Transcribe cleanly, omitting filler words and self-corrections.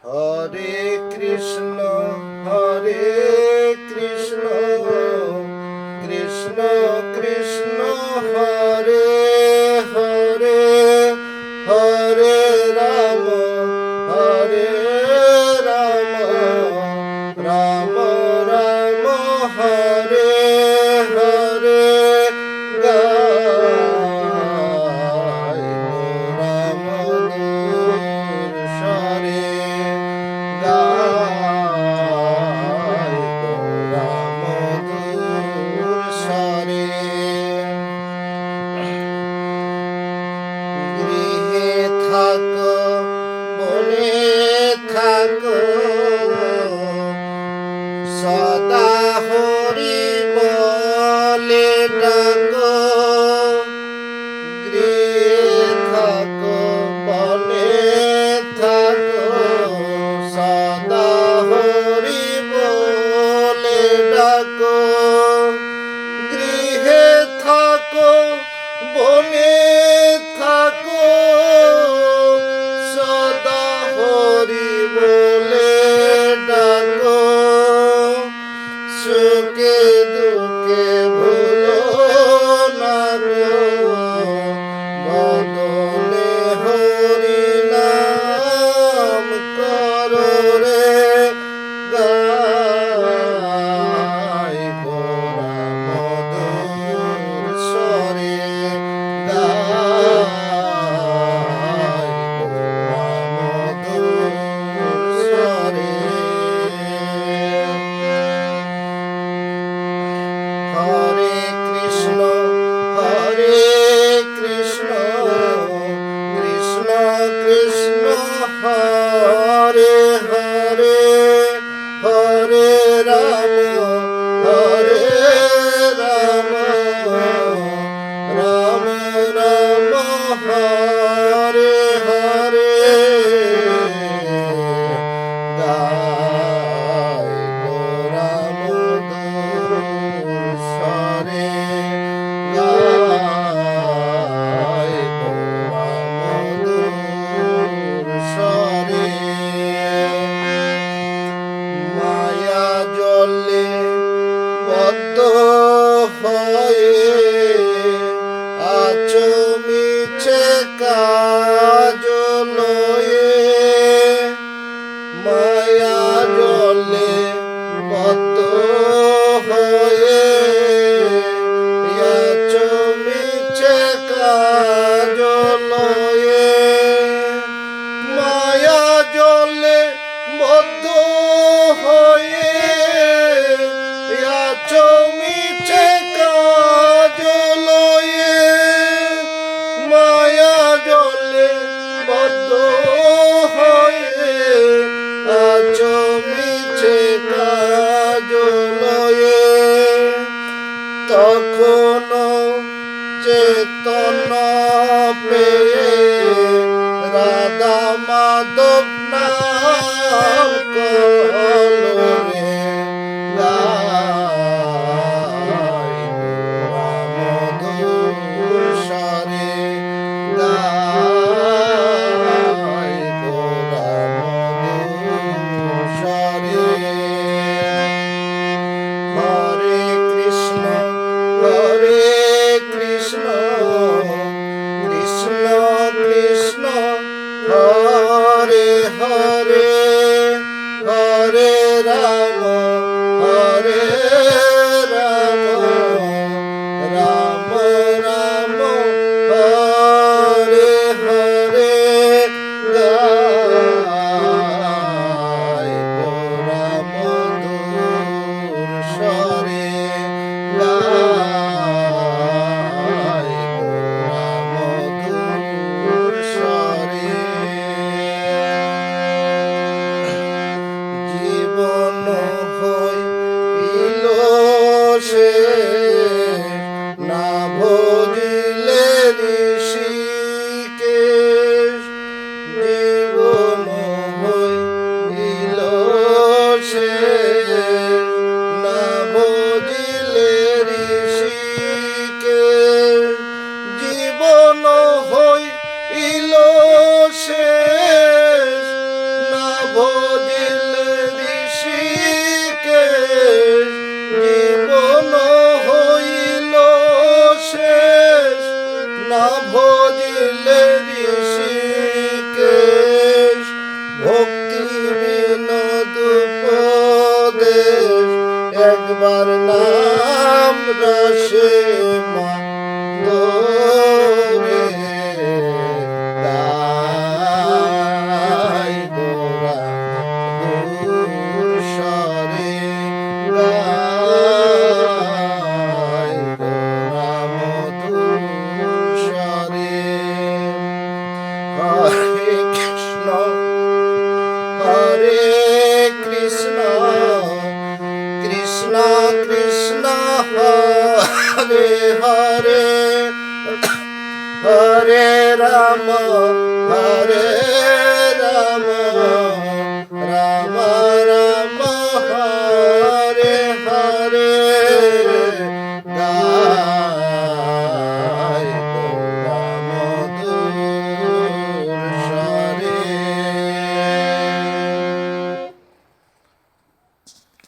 হরে কৃষ্ণ কৃষ্ণ কৃষ্ণ হরে হরে হরে রাম রাম রাম রাম হরে হরে গায় রাম সরে গায় রাম সরে গৃহে থাকো বনে থাকো সদা হরি বলে ডাকো গৃহে থাকো বনে থাকো সদা হরি বলে ডাকো গৃহে থাকো বনে থাকো সদা হরি বলে ডাকো সুখে দুঃখে ভুলো না গো বদনে হরি নাম করো রে গায় গোরা মধুর স্বরে গায় গোরা মধুর স্বরে হরে কৃষ্ণ কৃষ্ণ কৃষ্ণ হরে হরে হরে রাম রাম রাম হরে হরে গায় গোরা মধুর স্বরে গায় গোরা মধুর স্বরে মায়া জলে বদ্ধ হয়ে আছো মিছে কাজ লয়ে মায়া জলে বদ্ধ হয়ে আছো মিছে কাজ লয়ে মায়া জলে বদ্ধ হয়ে আছো মিছে কাজ লয়ে মায়া জলে বদ্ধ হয়ে আছো মিছে কাজ লয়ে তখনো চেতনা পেয়ে রাধা মাধব নাম করো রে গায় গোরা মধুর স্বরে গায় গোরা মধুর স্বরে হরে কৃষ্ণ কৃষ্ণ কৃষ্ণ হরে রাম